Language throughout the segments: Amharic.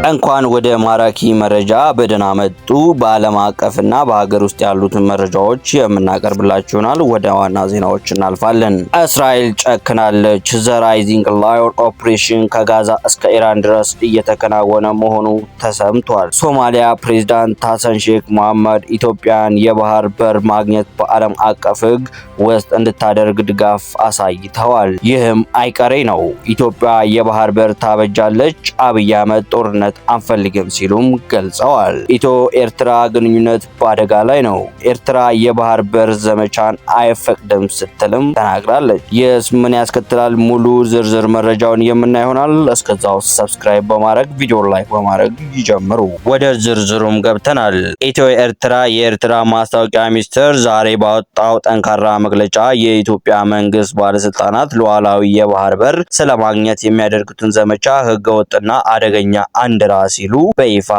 እንኳን ወደ ማራኪ መረጃ በደህና መጡ። በዓለም አቀፍና በሀገር ውስጥ ያሉትን መረጃዎች የምናቀርብላችሁ ይሆናል። ወደ ዋና ዜናዎች እናልፋለን። እስራኤል ጨክናለች። ዘ ራይዚንግ ላዮን ኦፕሬሽን ከጋዛ እስከ ኢራን ድረስ እየተከናወነ መሆኑ ተሰምቷል። ሶማሊያ ፕሬዝዳንት ሐሰን ሼክ መሐመድ ኢትዮጵያን የባህር በር ማግኘት በዓለም አቀፍ ሕግ ውስጥ እንድታደርግ ድጋፍ አሳይተዋል። ይህም አይቀሬ ነው። ኢትዮጵያ የባህር በር ታበጃለች። አብይ አህመድ ጦርነት አንፈልግም ሲሉም ገልጸዋል። ኢትዮ ኤርትራ ግንኙነት በአደጋ ላይ ነው። ኤርትራ የባህር በር ዘመቻን አይፈቅድም ስትልም ተናግራለች። ይህስ ምን ያስከትላል? ሙሉ ዝርዝር መረጃውን የምናይ ይሆናል። እስከዛው ሰብስክራይብ በማድረግ ቪዲዮ ላይክ በማድረግ ይጀምሩ። ወደ ዝርዝሩም ገብተናል። ኢትዮ ኤርትራ የኤርትራ ማስታወቂያ ሚኒስቴር ዛሬ ባወጣው ጠንካራ መግለጫ የኢትዮጵያ መንግስት ባለስልጣናት ሉዓላዊ የባህር በር ስለማግኘት የሚያደርጉትን ዘመቻ ህገወጥና አደገኛ አንድራ ሲሉ በይፋ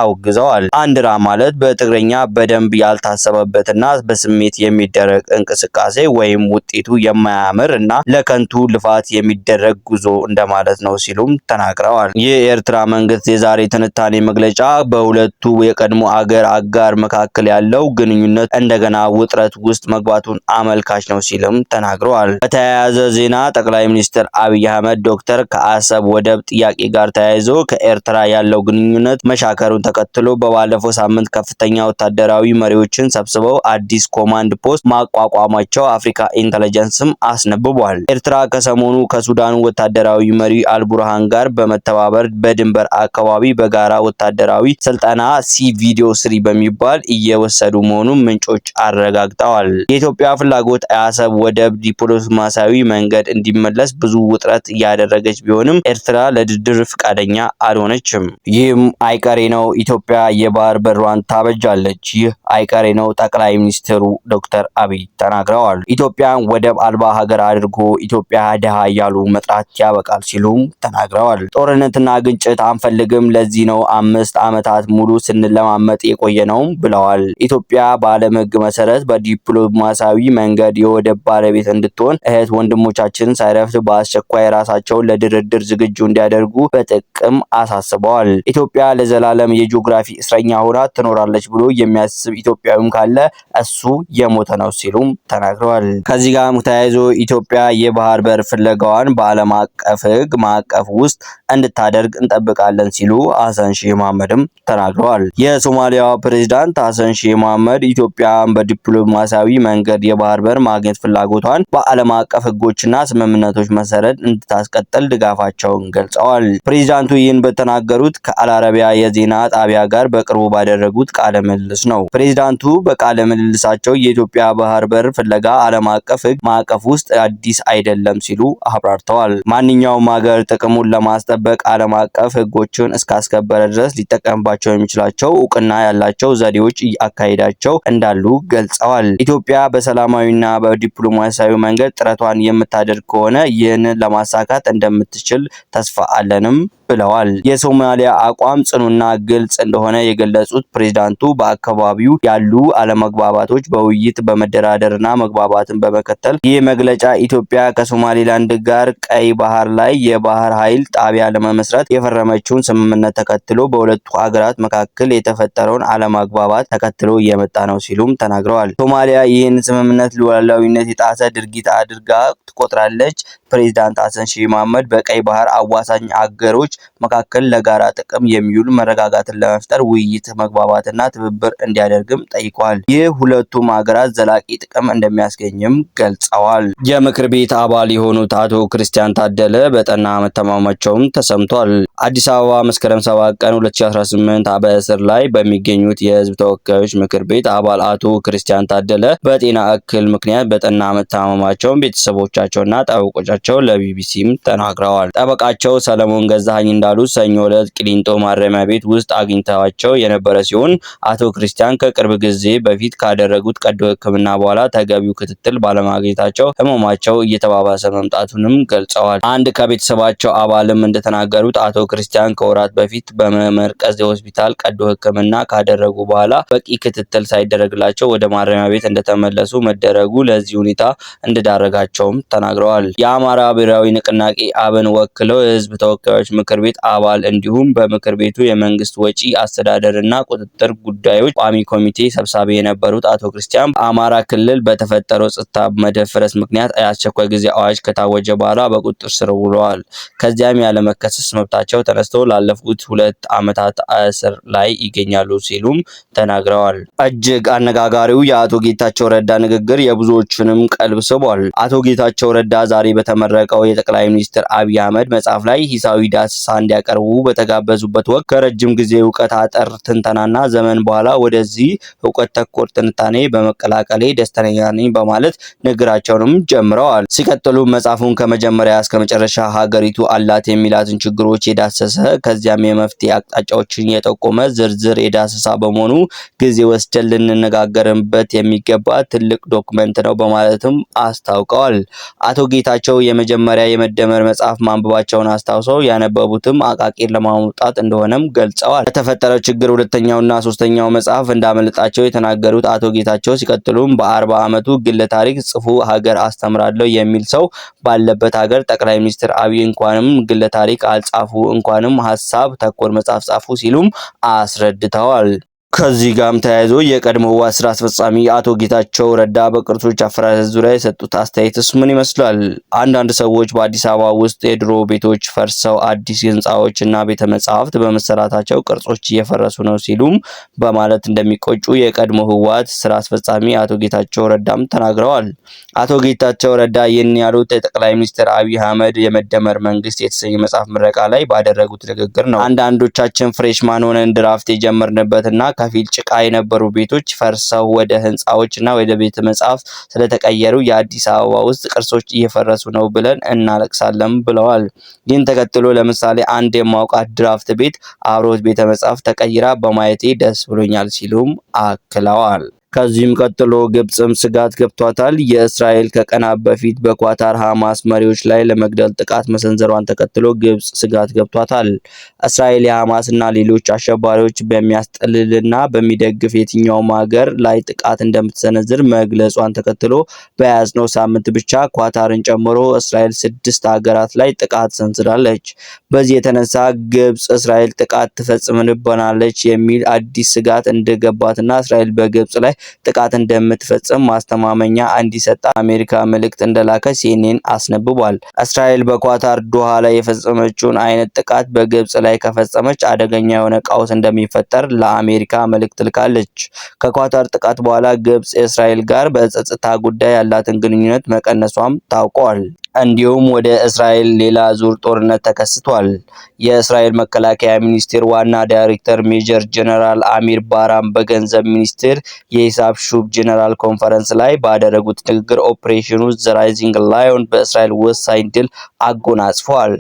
አውግዘዋል። አንድራ ማለት በትግርኛ በደንብ ያልታሰበበትና በስሜት የሚደረግ እንቅስቃሴ ወይም ውጤቱ የማያምር እና ለከንቱ ልፋት የሚደረግ ጉዞ እንደማለት ነው ሲሉም ተናግረዋል። ይህ የኤርትራ መንግስት የዛሬ ትንታኔ መግለጫ በሁለቱ የቀድሞ አጋር መካከል ያለው ግንኙነት እንደገና ውጥረት ውስጥ መግባቱን አመልካች ነው ሲልም ተናግረዋል። በተያያዘ ዜና ጠቅላይ ሚኒስትር አብይ አህመድ ዶክተር ከአሰብ ወደብ ጥያቄ ጋር ተያይዞ ከኤርትራ ያለው ግንኙነት መሻከሩን ተከትሎ በባለፈው ሳምንት ከፍተኛ ወታደራዊ መሪዎችን ሰብስበው አዲስ ኮማንድ ፖስት ማቋቋማቸው አፍሪካ ኢንተለጀንስም አስነብቧል። ኤርትራ ከሰሞኑ ከሱዳኑ ወታደራዊ መሪ አልቡርሃን ጋር በመተባበር በድንበር አካባቢ በጋራ ወታደራዊ ስልጠና ቪዲዮ 3 በሚባል እየወሰዱ መሆኑን ምንጮች አረጋግጠዋል። የኢትዮጵያ ፍላጎት አሰብ ወደብ ዲፕሎማሲያዊ መንገድ እንዲመለስ ብዙ ውጥረት እያደረገች ቢሆንም ኤርትራ ለድርድር ፈቃደኛ አልሆነችም። ይህም አይቀሬ ነው። ኢትዮጵያ የባህር በሯን ታበጃለች። ይህ አይቀሬ ነው ጠቅላይ ሚኒስትሩ ዶክተር አብይ ተናግረዋል። ኢትዮጵያን ወደብ አልባ ሀገር አድርጎ ኢትዮጵያ ድሃ እያሉ መጥራት ያበቃል ሲሉም ተናግረዋል። ጦርነትና ግጭት አንፈልግም፣ ለዚህ ነው 5 ዓመታት ሙሉ ስንለማመጥ የቆየ ነው ብለዋል። ኢትዮጵያ በዓለም ሕግ መሰረት በዲፕሎማሲያዊ መንገድ የወደብ ባለቤት እንድትሆን እህት ወንድሞቻችን ሳይረፍት በአስቸኳይ ራሳቸውን ለድርድር ዝግጁ እንዲያደርጉ በጥቅም አሳስበዋል። ኢትዮጵያ ለዘላለም የጂኦግራፊ እስረኛ ሆና ትኖራለች ብሎ የሚያስብ ኢትዮጵያዊም ካለ እሱ የሞተ ነው ሲሉም ተናግረዋል። ከዚህ ጋር ተያይዞ ኢትዮጵያ የባህር በር ፍለጋዋን በዓለም አቀፍ ሕግ ማዕቀፍ ውስጥ እንድታደርግ እንጠብቃለን ሲሉ ሐሰን ሼህ መሐመድም ተናግረዋል። የሶማሊያው ፕሬዝዳንት ሐሰን ሼህ መሐመድ ኢትዮጵያን በዲፕሎማሲያዊ መንገድ የባህር በር ማግኘት ፍላጎቷን በዓለም አቀፍ ሕጎችና ስምምነቶች መሰረት እንድታስቀጥል ድጋፋቸውን ገልጸዋል። ፕሬዝዳንቱ ይህን በተናገሩት ከአልአረቢያ የዜና ጣቢያ ጋር በቅርቡ ባደረጉት ቃለ ምልልስ ነው። ፕሬዝዳንቱ በቃለ ምልልሳቸው የኢትዮጵያ ባህር በር ፍለጋ ዓለም አቀፍ ሕግ ማዕቀፍ ውስጥ አዲስ አይደለም ሲሉ አብራርተዋል። ማንኛውም ሀገር ጥቅሙን ለማስጠበቅ ዓለም አቀፍ ሕጎችን እስካስከበረ ድረስ ሊጠቀምባቸው የሚችላቸው እውቅና ያላቸው ዘዴዎች አካሄዳቸው እንዳሉ ገልጸዋል። ኢትዮጵያ በሰላማዊና በዲፕሎማሲያዊ መንገድ ጥረቷን የምታደርግ ከሆነ ይህንን ለማሳካት እንደምትችል ተስፋ አለንም ብለዋል። የሶማሊያ አቋም ጽኑና ግልጽ እንደሆነ የገለጹት ፕሬዝዳንቱ በአካባቢው ያሉ አለመግባባቶች በውይይት በመደራደርና መግባባትን በመከተል ይህ መግለጫ ኢትዮጵያ ከሶማሊላንድ ጋር ቀይ ባህር ላይ የባህር ኃይል ጣቢያ ለመመስረት የፈረመችውን ስምምነት ተከትሎ በሁለቱ ሀገራት መካከል የተፈጠረውን አለመግባባት ተከትሎ እየመጣ ነው ሲሉም ተናግረዋል። ሶማሊያ ይህን ስምምነት ሉዓላዊነት የጣሰ ድርጊት አድርጋ ትቆጥራለች። ፕሬዝዳንት ሐሰን ሼህ መሐመድ በቀይ ባህር አዋሳኝ አገሮች መካከል ለጋራ ጥቅም የሚውል መረጋጋትን ለመፍጠር ውይይት፣ መግባባትና ትብብር እንዲያደርግም ጠይቀዋል። ይህ ሁለቱም ሀገራት ዘላቂ ጥቅም እንደሚያስገኝም ገልጸዋል። የምክር ቤት አባል የሆኑት አቶ ክርስቲያን ታደለ በጠና መታመማቸውም ተሰምቷል። አዲስ አበባ መስከረም 7 ቀን 2018 በእስር ላይ በሚገኙት የህዝብ ተወካዮች ምክር ቤት አባል አቶ ክርስቲያን ታደለ በጤና እክል ምክንያት በጠና መታመማቸውን ቤተሰቦቻቸውና ጠበቆቻቸው ለቢቢሲም ተናግረዋል። ጠበቃቸው ሰለሞን ገዛኸኝ እንዳሉት ሰኞ ዕለት ቂሊንጦ ማረሚያ ቤት ውስጥ አግኝተዋቸው የነበረ ሲሆን አቶ ክርስቲያን ከቅርብ ጊዜ በፊት ካደረጉት ቀዶ ሕክምና በኋላ ተገቢው ክትትል ባለማግኘታቸው ህመማቸው እየተባባሰ መምጣቱንም ገልጸዋል። አንድ ከቤተሰባቸው አባልም እንደተናገሩት አቶ ክርስቲያን ከወራት በፊት በመመርቀዝ ሆስፒታል ቀዶ ሕክምና ካደረጉ በኋላ በቂ ክትትል ሳይደረግላቸው ወደ ማረሚያ ቤት እንደተመለሱ መደረጉ ለዚህ ሁኔታ እንደዳረጋቸውም ተናግረዋል። የአማራ ብሔራዊ ንቅናቄ አብን ወክለው የህዝብ ተወካዮች ምክር ምክር ቤት አባል እንዲሁም በምክር ቤቱ የመንግስት ወጪ አስተዳደርና ቁጥጥር ጉዳዮች ቋሚ ኮሚቴ ሰብሳቢ የነበሩት አቶ ክርስቲያን በአማራ ክልል በተፈጠረው ጸጥታ መደፍረስ ምክንያት የአስቸኳይ ጊዜ አዋጅ ከታወጀ በኋላ በቁጥጥር ስር ውለዋል። ከዚያም ያለመከሰስ መብታቸው ተነስቶ ላለፉት 2 ዓመታት እስር ላይ ይገኛሉ ሲሉም ተናግረዋል። እጅግ አነጋጋሪው የአቶ ጌታቸው ረዳ ንግግር የብዙዎቹንም ቀልብ ስቧል። አቶ ጌታቸው ረዳ ዛሬ በተመረቀው የጠቅላይ ሚኒስትር አብይ አህመድ መጽሐፍ ላይ ሂሳዊ ዳሰሳ እንዲያቀርቡ በተጋበዙበት ወቅት ከረጅም ጊዜ እውቀት አጠር ትንተናና ዘመን በኋላ ወደዚህ እውቀት ተኮር ትንታኔ በመቀላቀሌ ደስተኛ ነኝ በማለት ንግግራቸውንም ጀምረዋል። ሲቀጥሉ መጽሐፉን ከመጀመሪያ እስከ መጨረሻ ሀገሪቱ አላት የሚላትን ችግሮች የዳሰሰ ከዚያም የመፍትሄ አቅጣጫዎችን የጠቆመ ዝርዝር የዳሰሳ በመሆኑ ጊዜ ወስደን ልንነጋገርበት የሚገባ ትልቅ ዶክመንት ነው በማለትም አስታውቀዋል። አቶ ጌታቸው የመጀመሪያ የመደመር መጽሐፍ ማንበባቸውን አስታውሰው ያነበቡትም አቃቂር ለማውጣት እንደሆነም ገልጸዋል። የተፈጠረው ችግር ሁለተኛውና ሶስተኛው መጽሐፍ እንዳመለጣቸው የተናገሩት አቶ ጌታቸው ሲቀጥሉም በ40 ዓመቱ ግለ ታሪክ ጽፉ ሀገር አስተምራለሁ የሚል ሰው ባለበት ሀገር ጠቅላይ ሚኒስትር አብይ እንኳንም ግለ ታሪክ አልጻፉ እንኳንም ሀሳብ ተኮር መጽሐፍ ጻፉ ሲሉም አስረድተዋል። ከዚህ ጋርም ተያይዞ የቀድሞው ስራ አስፈጻሚ አቶ ጌታቸው ረዳ በቅርሶች አፈራረስ ዙሪያ የሰጡት አስተያየትስ ምን ይመስላል? አንዳንድ ሰዎች በአዲስ አበባ ውስጥ የድሮ ቤቶች ፈርሰው አዲስ ህንፃዎች እና ቤተ መጻሕፍት በመሰራታቸው ቅርጾች እየፈረሱ ነው ሲሉም በማለት እንደሚቆጩ የቀድሞ ህወሓት ስራ አስፈጻሚ አቶ ጌታቸው ረዳም ተናግረዋል። አቶ ጌታቸው ረዳ ይህን ያሉት የጠቅላይ ሚኒስትር አብይ አህመድ የመደመር መንግስት የተሰኘ መጽሐፍ ምረቃ ላይ ባደረጉት ንግግር ነው። አንዳንዶቻችን ፍሬሽማን ሆነን ድራፍት የጀመርንበትና ከፊል ጭቃ የነበሩ ቤቶች ፈርሰው ወደ ህንፃዎች እና ወደ ቤተ መጻሕፍት ስለተቀየሩ የአዲስ አበባ ውስጥ ቅርሶች እየፈረሱ ነው ብለን እናለቅሳለን ብለዋል። ይህን ተከትሎ ለምሳሌ አንድ የማውቃት ድራፍት ቤት አብሮት ቤተ መጻሕፍት ተቀይራ በማየቴ ደስ ብሎኛል ሲሉም አክለዋል። ከዚህም ቀጥሎ ግብጽም ስጋት ገብቷታል። የእስራኤል ከቀናት በፊት በኳታር ሐማስ መሪዎች ላይ ለመግደል ጥቃት መሰንዘሯን ተከትሎ ግብጽ ስጋት ገብቷታል። እስራኤል የሐማስ እና ሌሎች አሸባሪዎች በሚያስጠልልና በሚደግፍ የትኛውም ሀገር ላይ ጥቃት እንደምትሰነዝር መግለጿን ተከትሎ በያዝነው ሳምንት ብቻ ኳታርን ጨምሮ እስራኤል 6 ሀገራት ላይ ጥቃት ሰንዝራለች። በዚህ የተነሳ ግብጽ እስራኤል ጥቃት ትፈጽምብናለች የሚል አዲስ ስጋት እንደገባትና እስራኤል በግብጽ ላይ ጥቃት እንደምትፈጽም ማስተማመኛ እንዲሰጣ አሜሪካ መልእክት እንደላከች ሲኤንኤን አስነብቧል። እስራኤል በኳታር ዶሃ ላይ የፈጸመችውን አይነት ጥቃት በግብጽ ላይ ከፈጸመች አደገኛ የሆነ ቀውስ እንደሚፈጠር ለአሜሪካ መልእክት ልካለች። ከኳታር ጥቃት በኋላ ግብጽ እስራኤል ጋር በጸጥታ ጉዳይ ያላትን ግንኙነት መቀነሷም ታውቋል። እንዲሁም ወደ እስራኤል ሌላ ዙር ጦርነት ተከስቷል። የእስራኤል መከላከያ ሚኒስቴር ዋና ዳይሬክተር ሜጀር ጀነራል አሚር ባራም በገንዘብ ሚኒስቴር የሂሳብ ሹም ጀነራል ኮንፈረንስ ላይ ባደረጉት ንግግር ኦፕሬሽኑ ዘ ራይዚንግ ላዮን በእስራኤል ወሳኝ ድል አጎናጽፏል።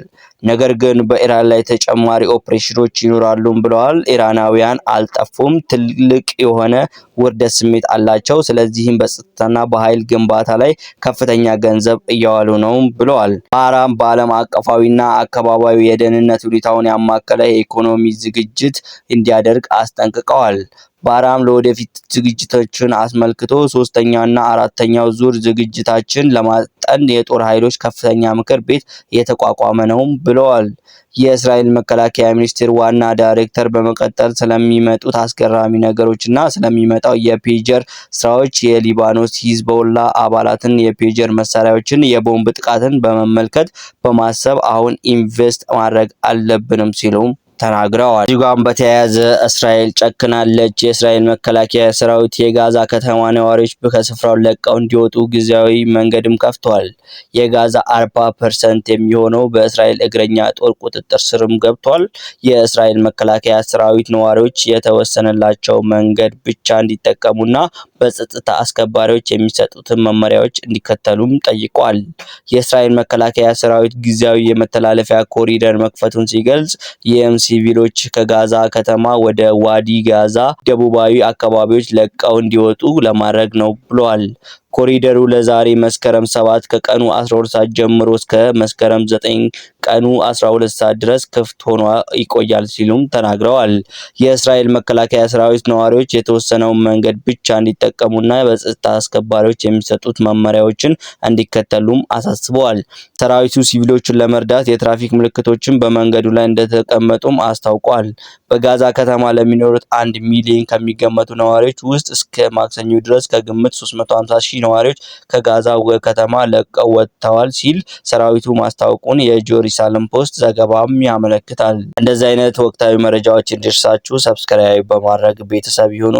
ነገር ግን በኢራን ላይ ተጨማሪ ኦፕሬሽኖች ይኖራሉም ብለዋል። ኢራናውያን አልጠፉም፣ ትልቅ የሆነ ውርደት ስሜት አላቸው። ስለዚህም በጸጥታና በኃይል ግንባታ ላይ ከፍተኛ ገንዘብ እያዋሉ ነው ብለዋል። ባራም በዓለም አቀፋዊና አካባቢያዊ የደህንነት ሁኔታውን ያማከለ የኢኮኖሚ ዝግጅት እንዲያደርግ አስጠንቅቀዋል። ባራም ለወደፊት ዝግጅቶችን አስመልክቶ 3ኛውና 4ኛው ዙር ዝግጅታችን ለማጠን የጦር ኃይሎች ከፍተኛ ምክር ቤት የተቋቋመ ነው ብለዋል። የእስራኤል መከላከያ ሚኒስቴር ዋና ዳይሬክተር በመቀጠል ስለሚመጡት አስገራሚ ነገሮችና ስለሚመጣው የፔጀር ስራዎች የሊባኖስ ሂዝቦላ አባላትን የፔጀር መሳሪያዎችን የቦምብ ጥቃትን በመመልከት በማሰብ አሁን ኢንቨስት ማድረግ አለብንም ሲሉም ተናግረዋል። እዚህ ጋር በተያያዘ እስራኤል ጨክናለች። የእስራኤል መከላከያ ሰራዊት የጋዛ ከተማ ነዋሪዎች ከስፍራው ለቀው እንዲወጡ ጊዜያዊ መንገድም ከፍቷል። የጋዛ 40% የሚሆነው በእስራኤል እግረኛ ጦር ቁጥጥር ስርም ገብቷል። የእስራኤል መከላከያ ሰራዊት ነዋሪዎች የተወሰነላቸው መንገድ ብቻ እንዲጠቀሙና በጸጥታ አስከባሪዎች የሚሰጡትን መመሪያዎች እንዲከተሉም ጠይቋል። የእስራኤል መከላከያ ሰራዊት ጊዜያዊ የመተላለፊያ ኮሪደር መክፈቱን ሲገልጽ ይህም ሲቪሎች ከጋዛ ከተማ ወደ ዋዲ ጋዛ ደቡባዊ አካባቢዎች ለቀው እንዲወጡ ለማድረግ ነው ብለዋል። ኮሪደሩ ለዛሬ መስከረም 7 ከቀኑ 12 ሰዓት ጀምሮ እስከ መስከረም 9 ቀኑ 12 ሰዓት ድረስ ክፍት ሆኖ ይቆያል ሲሉም ተናግረዋል። የእስራኤል መከላከያ ሰራዊት ነዋሪዎች የተወሰነውን መንገድ ብቻ እንዲጠቀሙና በጸጥታ አስከባሪዎች የሚሰጡት መመሪያዎችን እንዲከተሉም አሳስበዋል። ሰራዊቱ ሲቪሎችን ለመርዳት የትራፊክ ምልክቶችን በመንገዱ ላይ እንደተቀመጡም አስታውቋል። በጋዛ ከተማ ለሚኖሩት 1 ሚሊዮን ከሚገመቱ ነዋሪዎች ውስጥ እስከ ማክሰኞ ድረስ ከግምት 350,000 ነዋሪዎች ከጋዛ ከተማ ለቀው ወጥተዋል ሲል ሰራዊቱ ማስታወቁን የጄሩሳሌም ፖስት ዘገባም ያመለክታል። እንደዚህ አይነት ወቅታዊ መረጃዎች እንዲደርሳችሁ ሰብስክራይብ በማድረግ ቤተሰብ ይሁኑ።